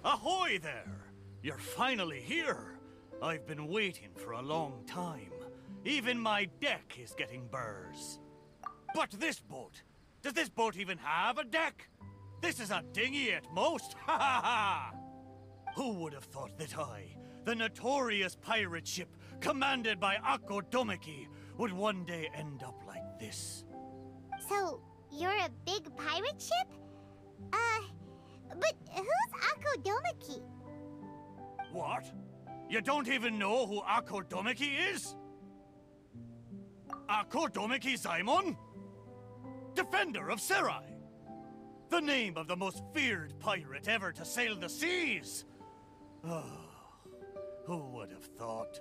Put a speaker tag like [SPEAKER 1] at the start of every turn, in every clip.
[SPEAKER 1] Ahoy there! You're finally here. I've been waiting for a long time. Even my deck is getting burrs. But this boat, does this boat even have a deck? This is a dinghy at most, ha ha ha! Who would have thought that I, the notorious pirate ship commanded by Akko Domeki, would one day end up like this?
[SPEAKER 2] So, you're a big pirate ship? But who's Akko Domeki?
[SPEAKER 1] What? You don't even know who Akko Domeki is? Akko Domeki Zaimon? Defender of Serai! The name of the most feared pirate ever to sail the seas! Oh, who would have thought?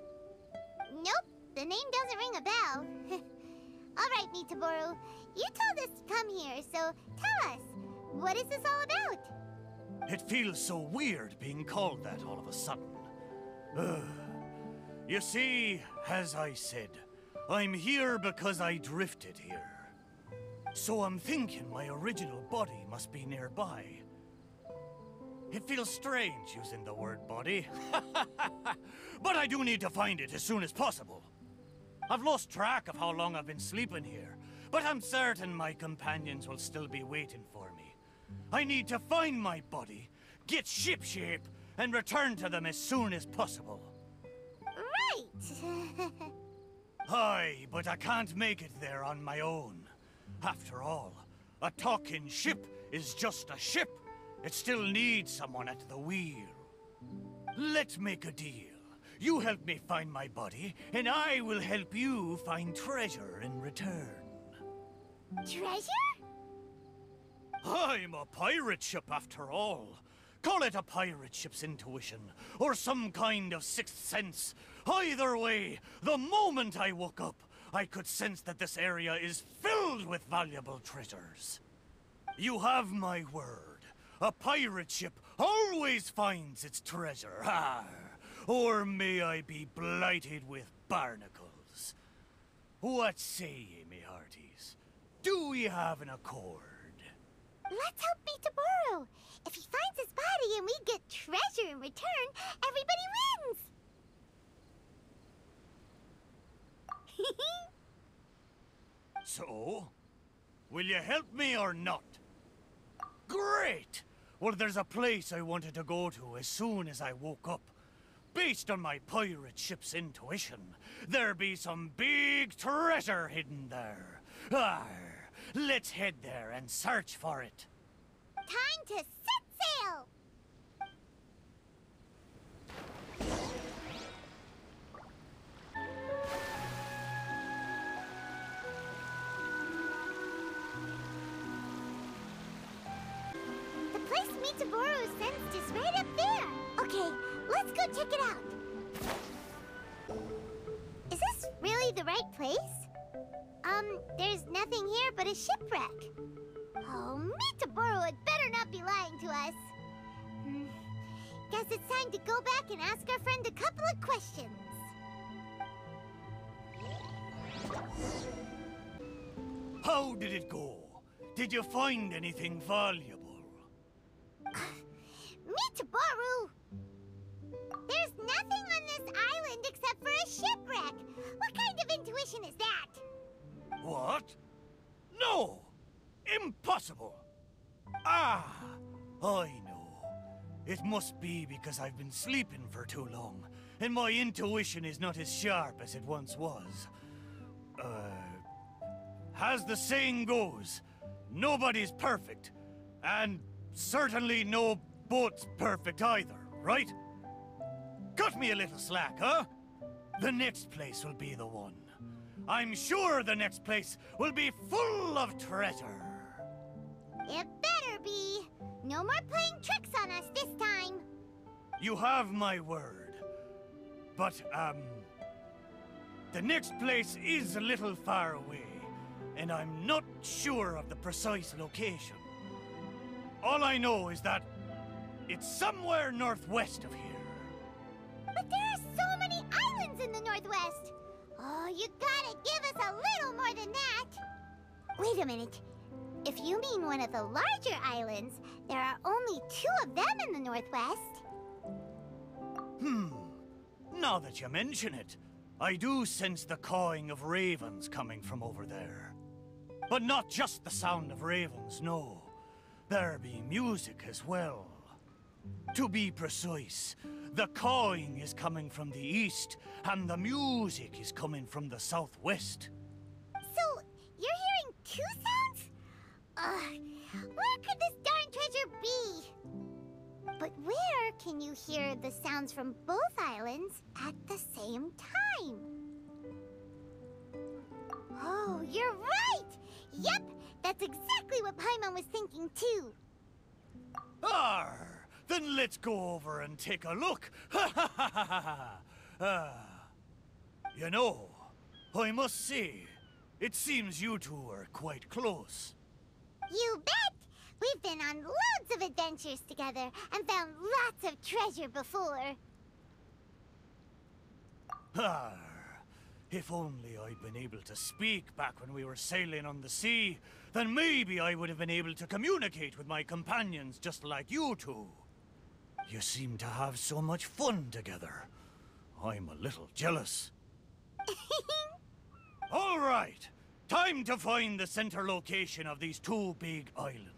[SPEAKER 2] Nope, the name doesn't ring a bell. Alright, Mitaboru, you told us to come here, so tell us, what is this all about?
[SPEAKER 1] It feels so weird being called that all of a sudden. You see, as I said, I'm here because I drifted here. So I'm thinking my original body must be nearby. It feels strange using the word body. But I do need to find it as soon as possible. I've lost track of how long I've been sleeping here, but I'm certain my companions will still be waiting for me. I need to find my body, get shipshape, and return to them as soon as possible.
[SPEAKER 2] Right!
[SPEAKER 1] Aye, but I can't make it there on my own. After all, a talking ship is just a ship. It still needs someone at the wheel. Let's make a deal. You help me find my body, and I will help you find treasure in return.
[SPEAKER 2] Treasure?
[SPEAKER 1] I'm a pirate ship after all. Call it a pirate ship's intuition, or some kind of sixth sense. Either way, the moment I woke up, I could sense that this area is filled with valuable treasures. You have my word. A pirate ship always finds its treasure. Or may I be blighted with barnacles. What say ye, me hearties? Do we have an accord?
[SPEAKER 2] Let's help Mitaboru. If he finds his body and we get treasure in return, everybody wins!
[SPEAKER 1] So, will you help me or not? Great! Well, there's a place I wanted to go to as soon as I woke up. Based on my pirate ship's intuition, there be some big treasure hidden there. Arr, let's head there and search for it.
[SPEAKER 2] Time to set sail! The place Mitaboru sensed is right up there. Okay, let's go check it out. Is this really the right place? There's nothing here but a shipwreck. Oh, Mitaboru had better not be lying to us. Guess it's time to go back and ask our friend a couple of questions.
[SPEAKER 1] How did it go? Did you find anything valuable?
[SPEAKER 2] Mitaboru! There's nothing on this island except for a shipwreck. What kind of intuition is that?
[SPEAKER 1] What? No! Impossible! Ah! I know. It must be because I've been sleeping for too long, and my intuition is not as sharp as it once was. As the saying goes, nobody's perfect, and certainly no boat's perfect either, right? Cut me a little slack, huh? The next place will be the one. I'm sure the next place will be full of treasure.
[SPEAKER 2] It better be. No more playing tricks on us this time.
[SPEAKER 1] You have my word. But, the next place is a little far away, and I'm not sure of the precise location. All I know is that it's somewhere northwest of here.
[SPEAKER 2] But there are so many islands in the northwest. Oh, you gotta give us a little more than that. Wait a minute. If you mean one of the larger islands, There are only 2 of them in the Northwest.
[SPEAKER 1] Now that you mention it, I do sense the cawing of ravens coming from over there. But not just the sound of ravens, no. There be music as well. To be precise, the cawing is coming from the east, and the music is coming from the southwest.
[SPEAKER 2] So, you're hearing 2 sounds? Where could this darn treasure be? But where can you hear the sounds from both islands at the same time? Oh, you're right! Yep, that's exactly what Paimon was thinking too.
[SPEAKER 1] Arr! Then let's go over and take a look. You know, I must say, it seems you two are quite close.
[SPEAKER 2] You bet! We've been on loads of adventures together and found lots of treasure before.
[SPEAKER 1] If only I'd been able to speak back when we were sailing on the sea, then maybe I would have been able to communicate with my companions just like you two. You seem to have so much fun together. I'm a little jealous. All right, time to find the center location of these 2 big islands.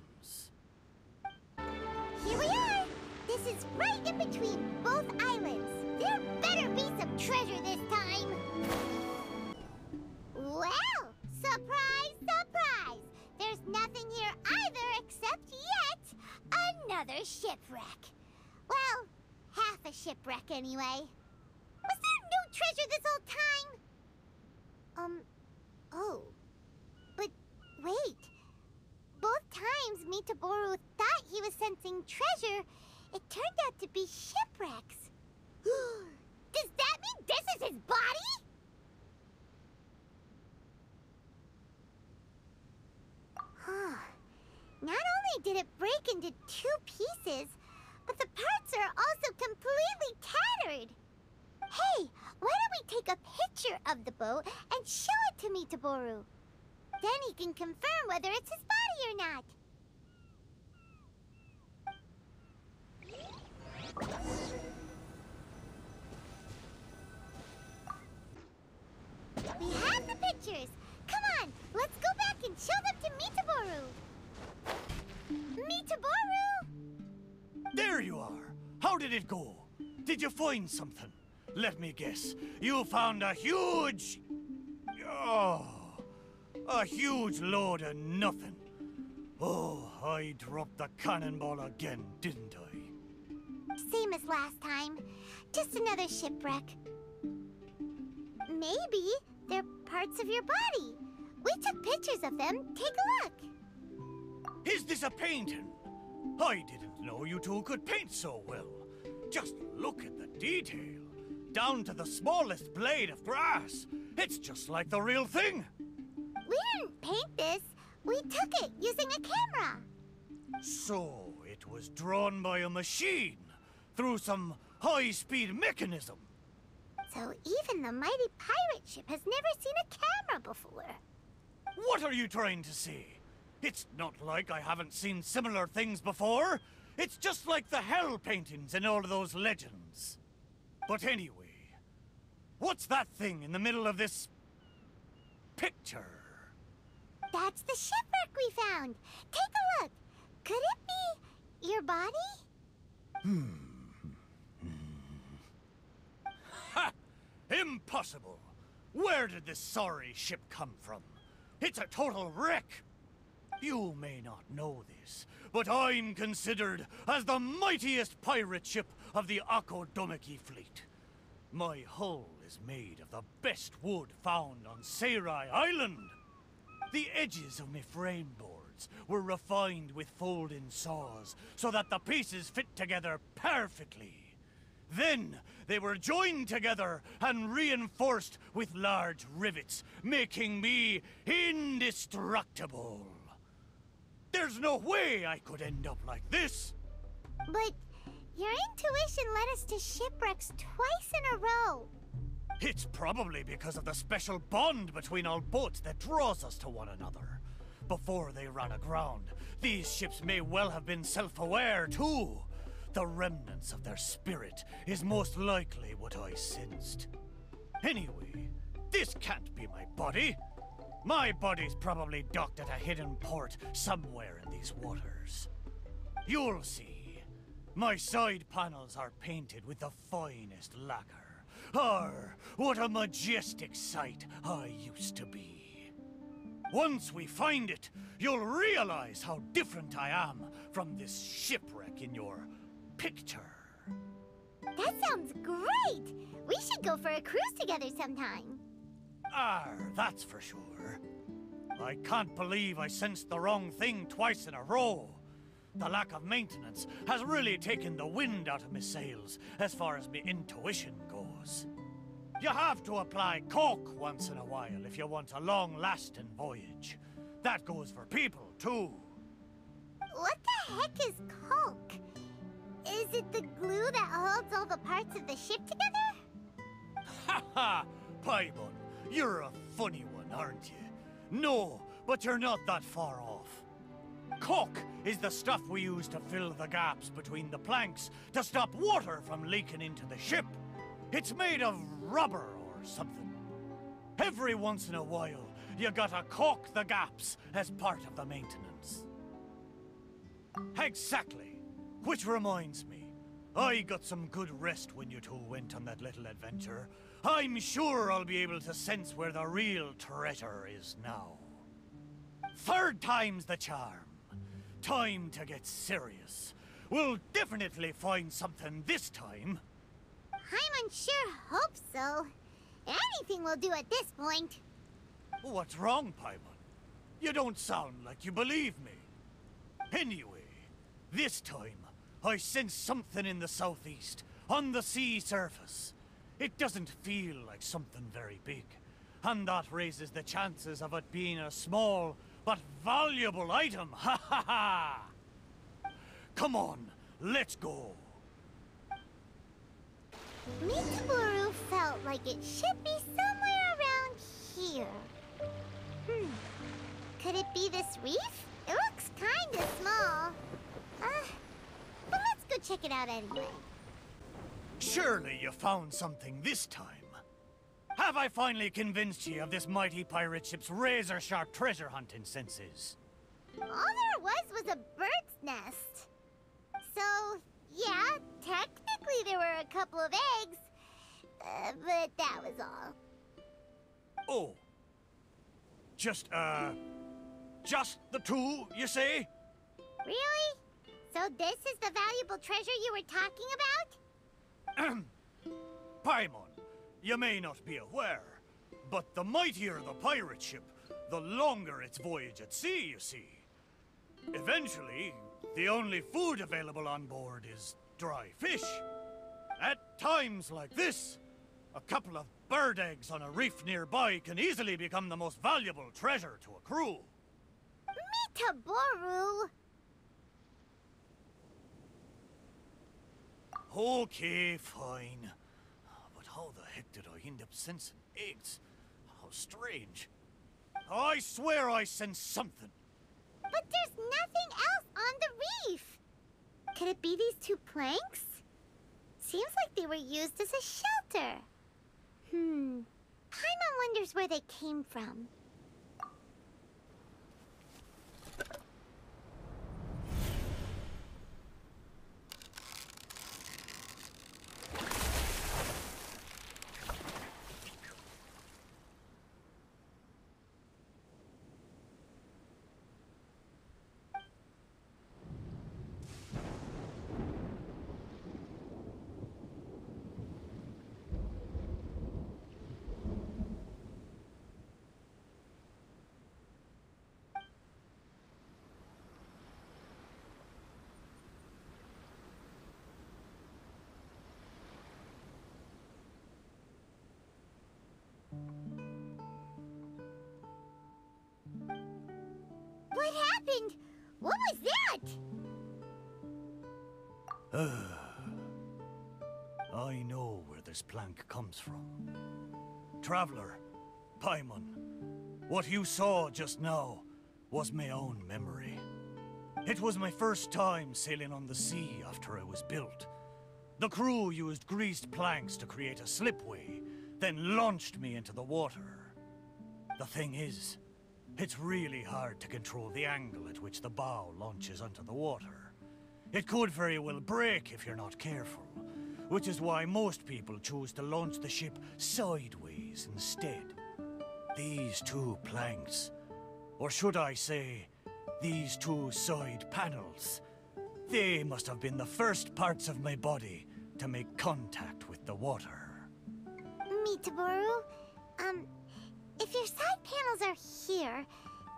[SPEAKER 2] Here we are! This is right in between both islands. There better be some treasure this time! Well, surprise, surprise! There's nothing here either except yet another shipwreck. Well, half a shipwreck anyway. Was there no treasure this whole time? Oh. But wait. Both times Mitaboru thought he was sensing treasure, it turned out to be shipwrecks. Does that mean this is his body? Not only did it break into 2 pieces, but the parts are also completely tattered. Hey, why don't we take a picture of the boat and show it to Mitaboru? Then he can confirm whether it's his body or not. We have the pictures. Come on, let's go back and show them to Mitaboru. Mitaboru!
[SPEAKER 1] There you are. How did it go? Did you find something? Let me guess. You found a huge... Oh, a huge load of nothing. Oh, I dropped the cannonball again, didn't I?
[SPEAKER 2] Same as last time. Just another shipwreck. Maybe they're parts of your body. We took pictures of them. Take a look.
[SPEAKER 1] Is this a painting? I didn't know you two could paint so well. Just look at the detail. Down to the smallest blade of grass. It's just like the real thing.
[SPEAKER 2] We didn't paint this. We took it using a camera.
[SPEAKER 1] So it was drawn by a machine through some high-speed mechanism.
[SPEAKER 2] So even the mighty pirate ship has never seen a camera before.
[SPEAKER 1] What are you trying to say? It's not like I haven't seen similar things before. It's just like the hell paintings in all of those legends. But anyway, what's that thing in the middle of this picture?
[SPEAKER 2] That's the shipwreck we found. Take a look. Could it be your body?
[SPEAKER 1] Ha! Impossible! Where did this sorry ship come from? It's a total wreck! You may not know this, but I'm considered as the mightiest pirate ship of the Akodomeki fleet. My hull is made of the best wood found on Seirai Island. The edges of my frame boards were refined with folding saws so that the pieces fit together perfectly. Then they were joined together and reinforced with large rivets, making me indestructible. There's no way I could end up like this.
[SPEAKER 2] But your intuition led us to shipwrecks twice in a row.
[SPEAKER 1] It's probably because of the special bond between our boats that draws us to one another. before they ran aground, these ships may well have been self-aware too. The remnants of their spirit is most likely what I sensed. Anyway, this can't be my body. My body's probably docked at a hidden port somewhere in these waters. You'll see. My side panels are painted with the finest lacquer. Arr, what a majestic sight I used to be. Once we find it, you'll realize how different I am from this shipwreck in your picture.
[SPEAKER 2] That sounds great! We should go for a cruise together sometime.
[SPEAKER 1] That's for sure. I can't believe I sensed the wrong thing twice in a row. The lack of maintenance has really taken the wind out of my sails as far as my intuition goes. You have to apply cork once in a while if you want a long-lasting voyage. That goes for people, too.
[SPEAKER 2] What the heck is caulk? Is it the glue that holds all the parts of the ship together?
[SPEAKER 1] Ha ha! Paimon, you're a funny one, aren't you? No, but you're not that far off. Caulk is the stuff we use to fill the gaps between the planks to stop water from leaking into the ship. It's made of rubber or something. Every once in a while, you gotta caulk the gaps as part of the maintenance. Exactly. Which reminds me, I got some good rest when you two went on that little adventure. I'm sure I'll be able to sense where the real treasure is now. Third time's the charm. Time to get serious. We'll definitely find something this time.
[SPEAKER 2] Paimon sure hopes so. Anything will do at this point.
[SPEAKER 1] What's wrong, Paimon? You don't sound like you believe me. Anyway, this time, I sense something in the southeast, on the sea surface. It doesn't feel like something very big, and that raises the chances of it being a small but valuable item. Ha ha ha! Come on, let's go.
[SPEAKER 2] Kosekimaru felt like it should be somewhere around here. Could it be this reef? It looks kinda small. But let's go check it out anyway.
[SPEAKER 1] Surely you found something this time. Have I finally convinced you of this mighty pirate ship's razor-sharp treasure hunting senses?
[SPEAKER 2] All there was a bird's nest. So, yeah, technically there were a couple of eggs. But that was all.
[SPEAKER 1] Oh. Just the two, you say?
[SPEAKER 2] Really? So this is the valuable treasure you were talking about?
[SPEAKER 1] Paimon, you may not be aware, but the mightier the pirate ship, the longer its voyage at sea, you see. Eventually, the only food available on board is dry fish. At times like this, a couple of bird eggs on a reef nearby can easily become the most valuable treasure to a crew.
[SPEAKER 2] Mitaboru!
[SPEAKER 1] Okay, fine. But how the heck did I end up sensing eggs? How strange. I swear I sensed something.
[SPEAKER 2] But there's nothing else on the reef! Could it be these two planks? Seems like they were used as a shelter. Paimon wonders where they came from. What happened? What was that?
[SPEAKER 1] I know where this plank comes from. Traveler, Paimon, what you saw just now, was my own memory. It was my first time sailing on the sea after I was built. The crew used greased planks to create a slipway, then launched me into the water. The thing is, it's really hard to control the angle at which the bow launches onto the water. It could very well break if you're not careful, which is why most people choose to launch the ship sideways instead. These two planks, or should I say, these two side panels, they must have been the first parts of my body to make contact with the water.
[SPEAKER 2] Mitaboru, if your side panels are here,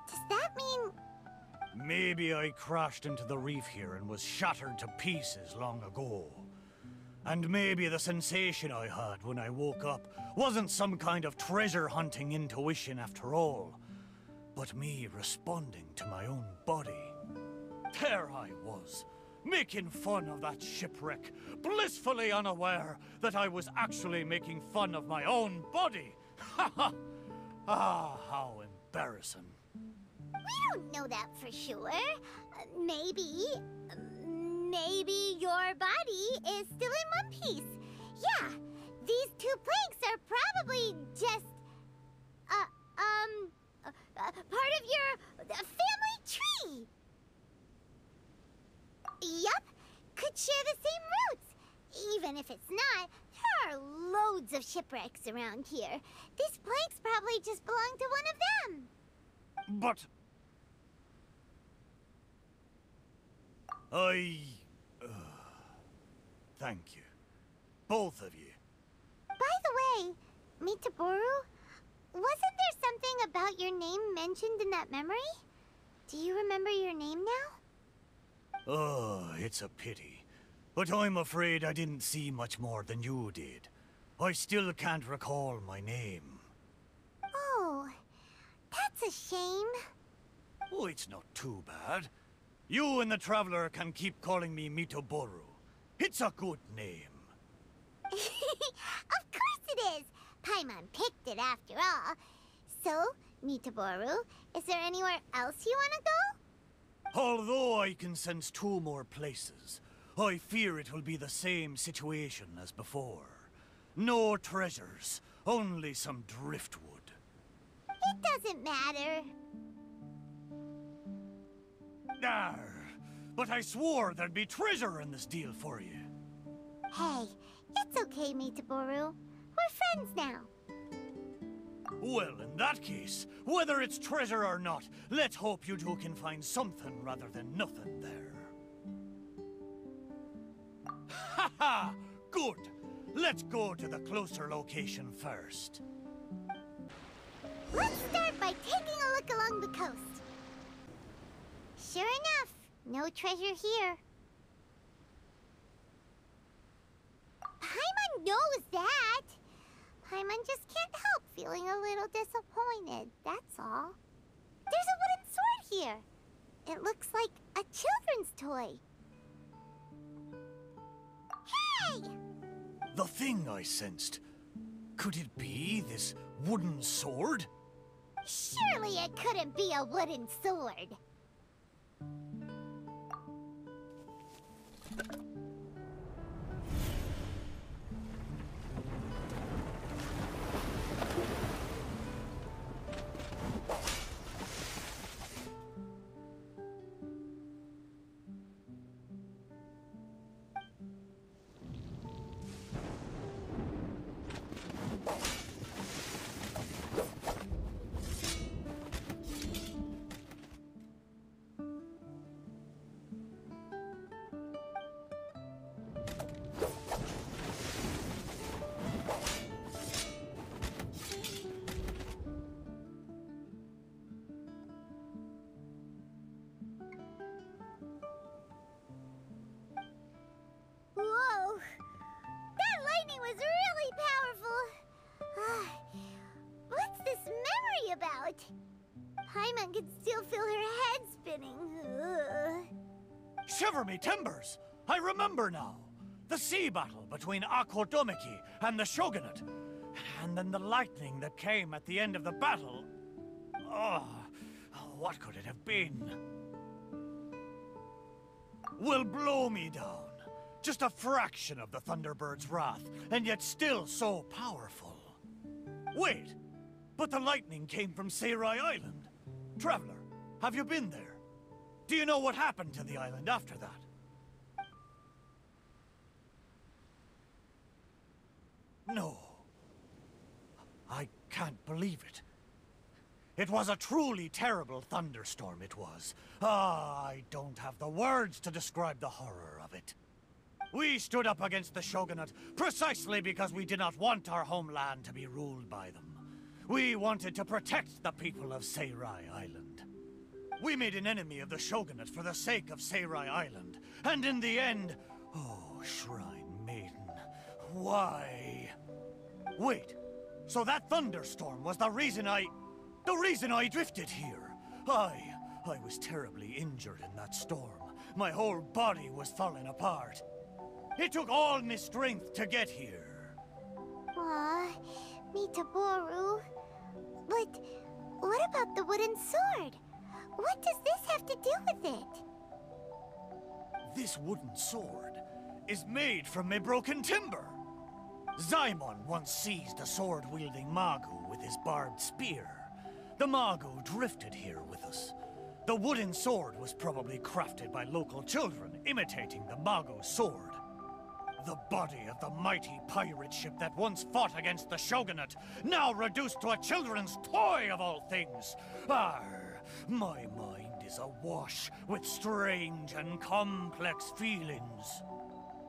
[SPEAKER 2] does that mean...
[SPEAKER 1] Maybe I crashed into the reef here and was shattered to pieces long ago. And maybe the sensation I had when I woke up wasn't some kind of treasure-hunting intuition after all, but me responding to my own body. There I was, making fun of that shipwreck, blissfully unaware that I was actually making fun of my own body. Ha ha! Ah, how embarrassing.
[SPEAKER 2] We don't know that for sure. Maybe your body is still in one piece. Yeah, these two planks are probably just, part of your family tree. Yup, could share the same roots. Even if it's not, there are loads of shipwrecks around here. These planks probably just belong to one of them.
[SPEAKER 1] But... thank you. Both of you.
[SPEAKER 2] By the way, Mitaboru, wasn't there something about your name mentioned in that memory? Do you remember your name now?
[SPEAKER 1] Oh, it's a pity. But I'm afraid I didn't see much more than you did. I still can't recall my name.
[SPEAKER 2] Oh, that's a shame.
[SPEAKER 1] Oh, it's not too bad. You and the Traveler can keep calling me Mitaboru. It's a good name.
[SPEAKER 2] Of course it is! Paimon picked it after all. So, Mitaboru, is there anywhere else you want to go?
[SPEAKER 1] Although I can sense two more places, I fear it will be the same situation as before. No treasures, only some driftwood.
[SPEAKER 2] It doesn't matter.
[SPEAKER 1] Arr, but I swore there'd be treasure in this deal for you.
[SPEAKER 2] Hey, it's okay, Mitaboru. We're friends now.
[SPEAKER 1] Well, in that case, whether it's treasure or not, let's hope you two can find something rather than nothing there. Ha ha! Good! Let's go to the closer location first.
[SPEAKER 2] Let's start by taking a look along the coast. Sure enough, no treasure here. Paimon knows that. Paimon just can't help feeling a little disappointed, that's all. There's a wooden sword here. It looks like a children's toy. Hey!
[SPEAKER 1] The thing I sensed. Could it be this wooden sword?
[SPEAKER 2] Surely it couldn't be a wooden sword. Whoa! That lightning was really powerful! What's this memory about? Paimon can still feel her head spinning. Ugh.
[SPEAKER 1] Shiver me timbers! I remember now. The sea battle between Akodomiki and the Shogunate. And then the lightning that came at the end of the battle. Oh, what could it have been? Will blow me down. Just a fraction of the Thunderbird's wrath, and yet still so powerful. Wait, but the lightning came from Seirai Island. Traveler, have you been there? Do you know what happened to the island after that? No. I can't believe it. It was a truly terrible thunderstorm, it was. I don't have the words to describe the horror of it. We stood up against the Shogunate precisely because we did not want our homeland to be ruled by them. We wanted to protect the people of Seirai Island. We made an enemy of the Shogunate for the sake of Seirai Island. And in the end... Oh, Shrine Maiden, why? Wait, so that thunderstorm was the reason I drifted here. I was terribly injured in that storm. My whole body was falling apart. It took all my strength to get here.
[SPEAKER 2] Aw, Mitaboru. But what about the wooden sword? What does this have to do with it?
[SPEAKER 1] This wooden sword is made from my broken timber. Zaimon once seized a sword-wielding Magu with his barbed spear. The Magu drifted here with us. The wooden sword was probably crafted by local children, imitating the Magu's sword. The body of the mighty pirate ship that once fought against the Shogunate, now reduced to a children's toy of all things. Arr, my mind is awash with strange and complex feelings.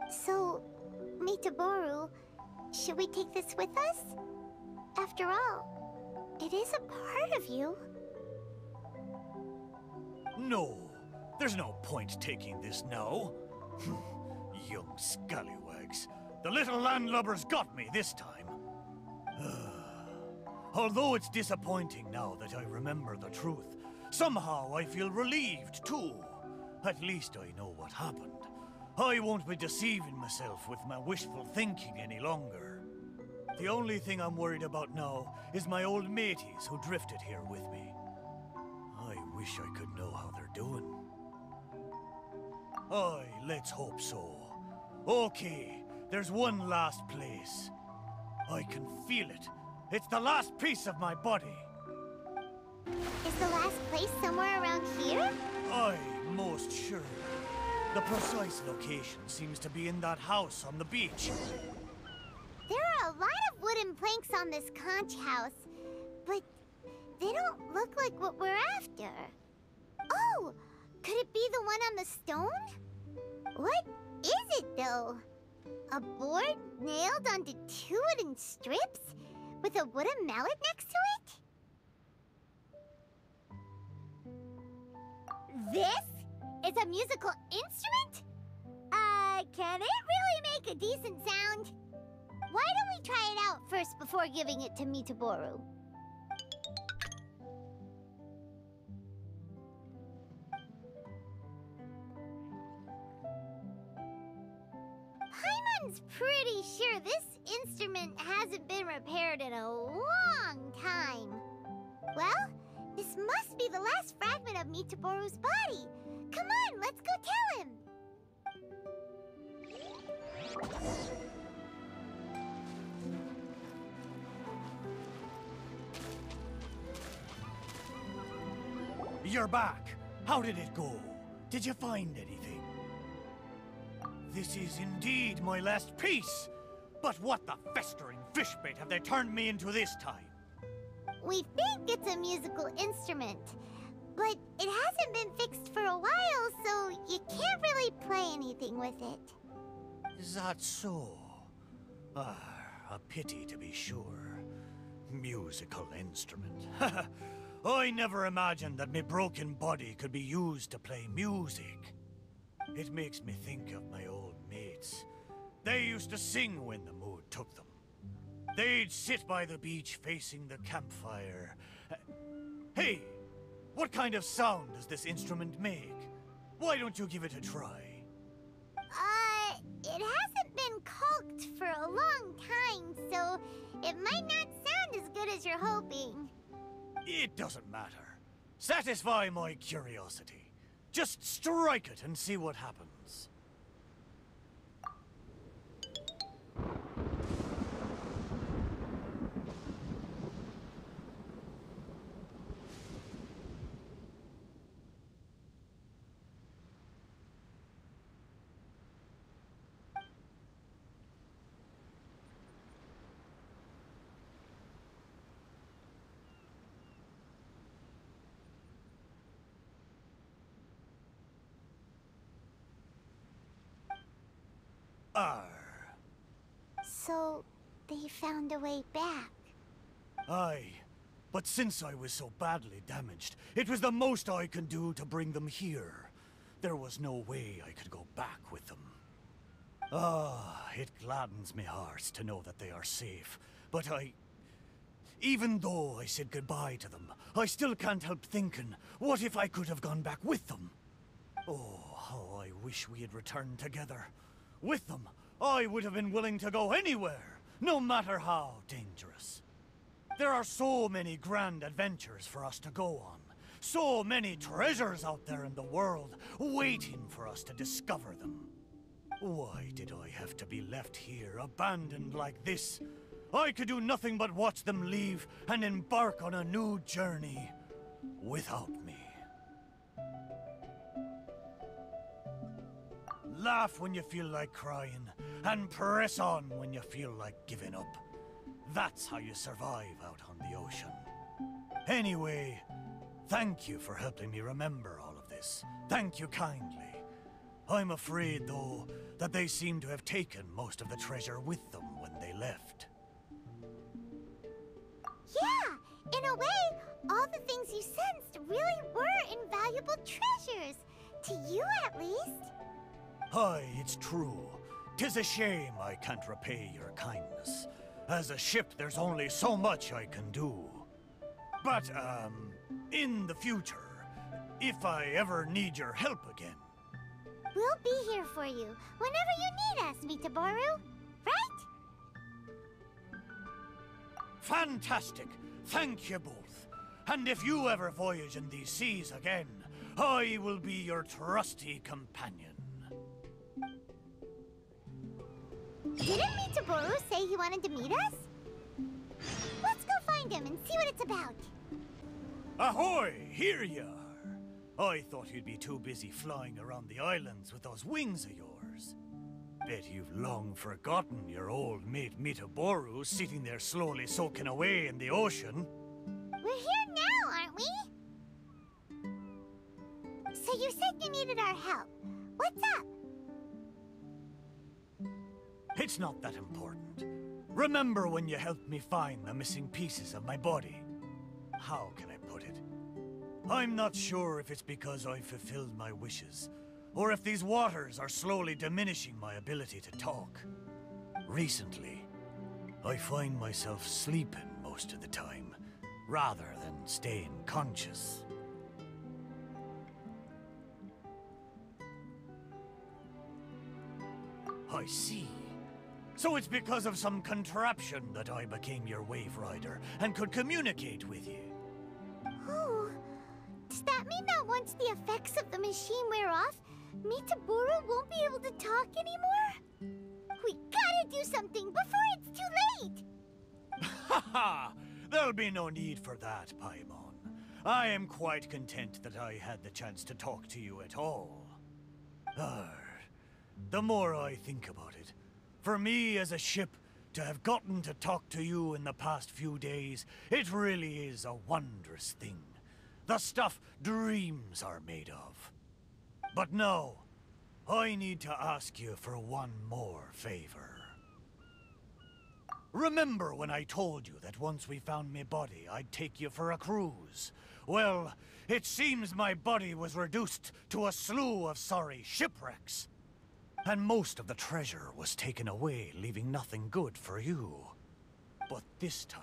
[SPEAKER 2] So, Mitaboru, should we take this with us? After all, it is a part of you.
[SPEAKER 1] No, there's no point taking this now. Young scallywags. The little landlubbers got me this time. Although it's disappointing now that I remember the truth, somehow I feel relieved too. At least I know what happened. I won't be deceiving myself with my wishful thinking any longer. The only thing I'm worried about now is my old mateys who drifted here with me. I wish I could know how they're doing. Aye, let's hope so. Okay, there's one last place. I can feel it. It's the last piece of my body.
[SPEAKER 2] Is the last place somewhere around here?
[SPEAKER 1] Aye, most sure. The precise location seems to be in that house on the beach.
[SPEAKER 2] There are a lot of wooden planks on this conch house, but they don't look like what we're after. Oh, could it be the one on the stone? What is it, though? A board nailed onto two wooden strips with a wooden mallet next to it? This is a musical instrument? Can it really make a decent sound? Why don't we try it out first before giving it to Mitaboru? Paimon's pretty sure this instrument hasn't been repaired in a long time. Well, this must be the last fragment of Mitaboru's body. Come on, let's go tell him.
[SPEAKER 1] You're back. How did it go? Did you find anything? This is indeed my last piece. But what the festering fishbait have they turned me into this time?
[SPEAKER 2] We think it's a musical instrument, but it hasn't been fixed for a while, so you can't really play anything with it.
[SPEAKER 1] Is that so? Ah, a pity to be sure. Musical instrument. I never imagined that my broken body could be used to play music. It makes me think of my old mates. They used to sing when the mood took them. They'd sit by the beach facing the campfire. Hey, what kind of sound does this instrument make? Why don't you give it a try?
[SPEAKER 2] It hasn't been caulked for a long time, so it might not sound as good as you're hoping.
[SPEAKER 1] It doesn't matter. Satisfy my curiosity. Just strike it and see what happens.
[SPEAKER 2] So, they found a way back.
[SPEAKER 1] Aye. But since I was so badly damaged, it was the most I could do to bring them here. There was no way I could go back with them. It gladdens me heart to know that they are safe. But even though I said goodbye to them, I still can't help thinking, what if I could have gone back with them? Oh, how I wish we had returned together. With them, I would have been willing to go anywhere, no matter how dangerous. There are so many grand adventures for us to go on. So many treasures out there in the world, waiting for us to discover them. Why did I have to be left here, abandoned like this? I could do nothing but watch them leave and embark on a new journey without me. Laugh when you feel like crying, and press on when you feel like giving up. That's how you survive out on the ocean. Anyway, thank you for helping me remember all of this. Thank you kindly. I'm afraid, though, that they seem to have taken most of the treasure with them when they left.
[SPEAKER 2] Yeah, in a way, all the things you sensed really were invaluable treasures. To you, at least.
[SPEAKER 1] Aye, it's true. 'Tis a shame I can't repay your kindness. As a ship, there's only so much I can do. But, in the future, if I ever need your help again...
[SPEAKER 2] We'll be here for you, whenever you need us, Mitaboru. Right?
[SPEAKER 1] Fantastic! Thank you both. And if you ever voyage in these seas again, I will be your trusty companion.
[SPEAKER 2] Didn't Mitaboru say he wanted to meet us? Let's go find him and see what it's about.
[SPEAKER 1] Ahoy! Here you are. I thought you'd be too busy flying around the islands with those wings of yours. Bet you've long forgotten your old mate Mitaboru sitting there slowly soaking away in the ocean.
[SPEAKER 2] We're here now, aren't we? So you said you needed our help. What's up?
[SPEAKER 1] It's not that important. Remember when you helped me find the missing pieces of my body? How can I put it? I'm not sure if it's because I fulfilled my wishes, or if these waters are slowly diminishing my ability to talk. Recently, I find myself sleeping most of the time, rather than staying conscious. I see. So it's because of some contraption that I became your wave rider and could communicate with you.
[SPEAKER 2] Oh, does that mean that once the effects of the machine wear off, Mitaboru won't be able to talk anymore? We gotta do something before it's too late!
[SPEAKER 1] Haha! There'll be no need for that, Paimon. I am quite content that I had the chance to talk to you at all. The more I think about it, for me as a ship, to have gotten to talk to you in the past few days, it really is a wondrous thing. The stuff dreams are made of. But now, I need to ask you for one more favor. Remember when I told you that once we found my body, I'd take you for a cruise? Well, it seems my body was reduced to a slew of sorry shipwrecks. And most of the treasure was taken away, leaving nothing good for you. But this time,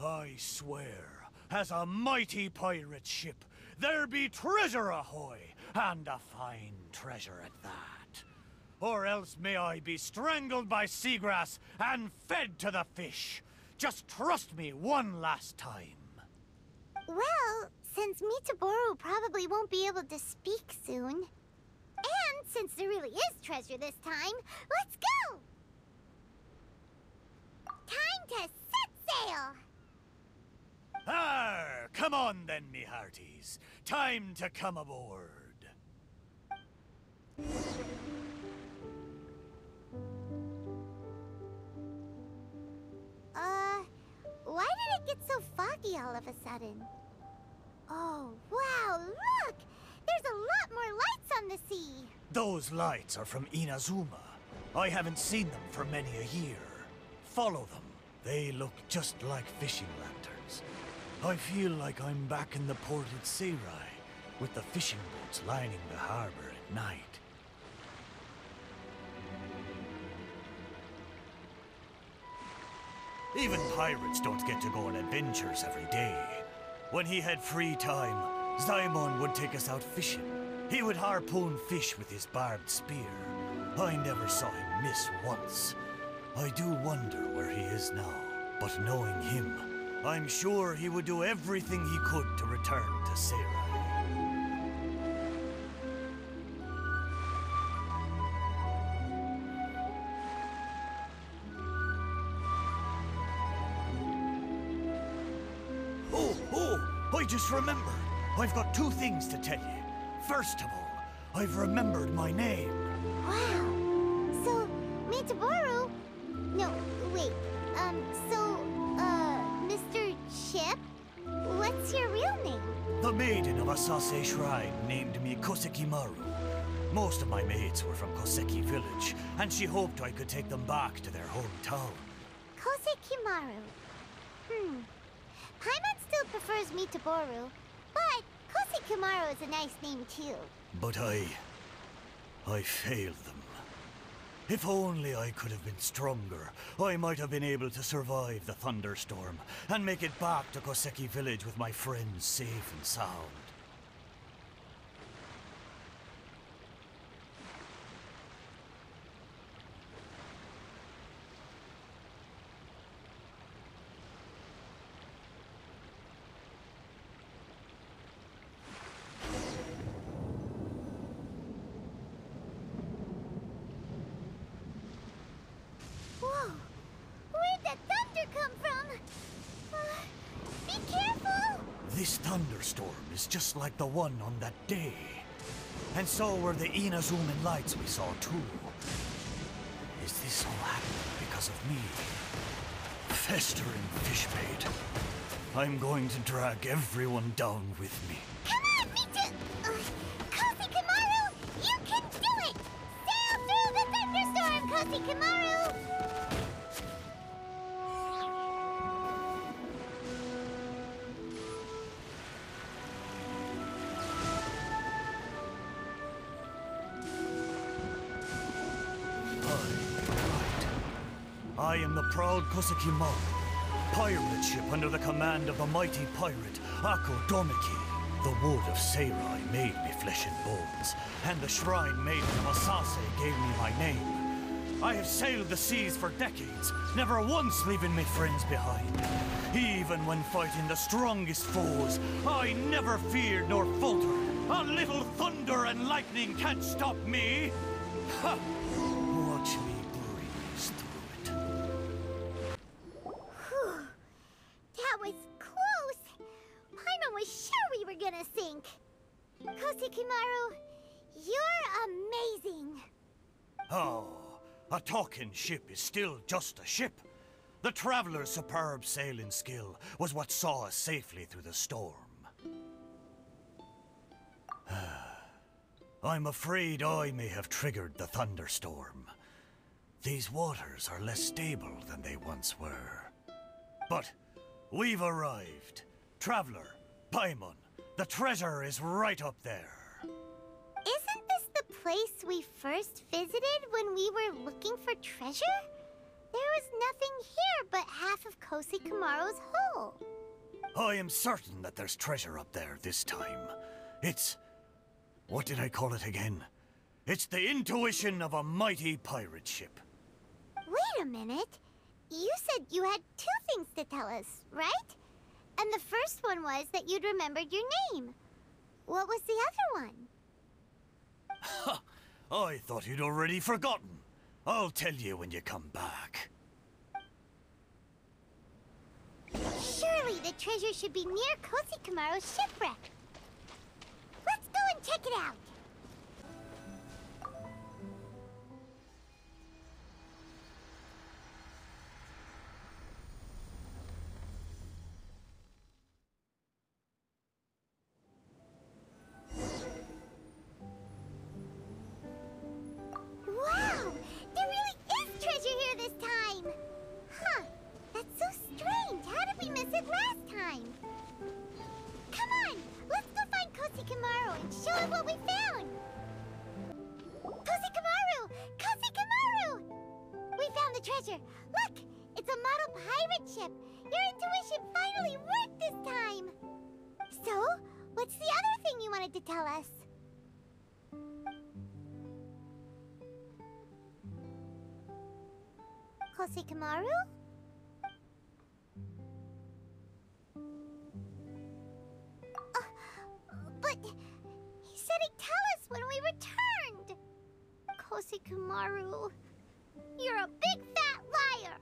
[SPEAKER 1] I swear, as a mighty pirate ship, there be treasure ahoy, and a fine treasure at that. Or else may I be strangled by seagrass and fed to the fish. Just trust me one last time.
[SPEAKER 2] Well, since Mitaboru probably won't be able to speak soon. And since there really is treasure this time, let's go! Time to set sail!
[SPEAKER 1] Arr! Come on then, me hearties. Time to come aboard.
[SPEAKER 2] Why did it get so foggy all of a sudden? Oh, wow, look! There's a lot more lights on the sea!
[SPEAKER 1] Those lights are from Inazuma. I haven't seen them for many a year. Follow them. They look just like fishing lanterns. I feel like I'm back in the ported Seirai, with the fishing boats lining the harbor at night. Even pirates don't get to go on adventures every day. When he had free time, Zaimon would take us out fishing. He would harpoon fish with his barbed spear. I never saw him miss once. I do wonder where he is now, but knowing him, I'm sure he would do everything he could to return to Seirai. I just remembered. I've got two things to tell you. First of all, I've remembered my name.
[SPEAKER 2] Wow. So, Mitaboru? No, wait. Mr. Ship? What's your real name?
[SPEAKER 1] The maiden of Asase Shrine named me Kosekimaru. Most of my mates were from Koseki village, and she hoped I could take them back to their hometown.
[SPEAKER 2] Kosekimaru. Paimon still prefers Mitaboru, but Kosekimaru is a nice name too.
[SPEAKER 1] But I failed them. If only I could have been stronger, I might have been able to survive the thunderstorm and make it back to Koseki village with my friends safe and sound.
[SPEAKER 2] Whoa! Where'd that thunder come from? Be careful!
[SPEAKER 1] This thunderstorm is just like the one on that day. And so were the Inazuman lights we saw too. Is this all happening because of me? Festering fish bait. I'm going to drag everyone down with me.
[SPEAKER 2] Come on, Kosekimaru! You can do it! Sail through the thunderstorm, Kosekimaru!
[SPEAKER 1] I am the proud Kosekimaru, pirate ship under the command of the mighty pirate Ako Domiki. The wood of Seirai made me flesh and bones, and the shrine maiden of Asase gave me my name. I have sailed the seas for decades, never once leaving my friends behind. Even when fighting the strongest foes, I never feared nor faltered. A little thunder and lightning can't stop me. Ha! Watch me breeze through it.
[SPEAKER 2] Whew. That was close! Paimon was sure we were gonna sink. Kosekimaru, you're amazing.
[SPEAKER 1] Oh, a talking ship is still just a ship. The traveler's superb sailing skill was what saw us safely through the storm. I'm afraid I may have triggered the thunderstorm. These waters are less stable than they once were. But we've arrived. Traveler, Paimon, the treasure is right up there.
[SPEAKER 2] Isn't this the place we first visited when we were looking for treasure? There was nothing here but half of Kosekimaru's hull.
[SPEAKER 1] I am certain that there's treasure up there this time. It's... what did I call it again? It's the intuition of a mighty pirate ship.
[SPEAKER 2] Wait a minute. You said you had two things to tell us, right? And the first one was that you'd remembered your name. What was the other one?
[SPEAKER 1] Ha! I thought you'd already forgotten. I'll tell you when you come back.
[SPEAKER 2] Surely the treasure should be near Kosekimaru's shipwreck. Let's go and check it out. Wow! There really is treasure here this time! Huh. That's so strange. How did we miss it last time? Come on! Let's go find Kosekimaru and show him what we found! Kosekimaru! Kosekimaru! We found the treasure. Look! It's a model pirate ship. Your intuition finally worked this time! So, what's the other thing you wanted to tell us? Kosekimaru? But he said he'd tell us when we returned. Kosekimaru, you're a big fat liar.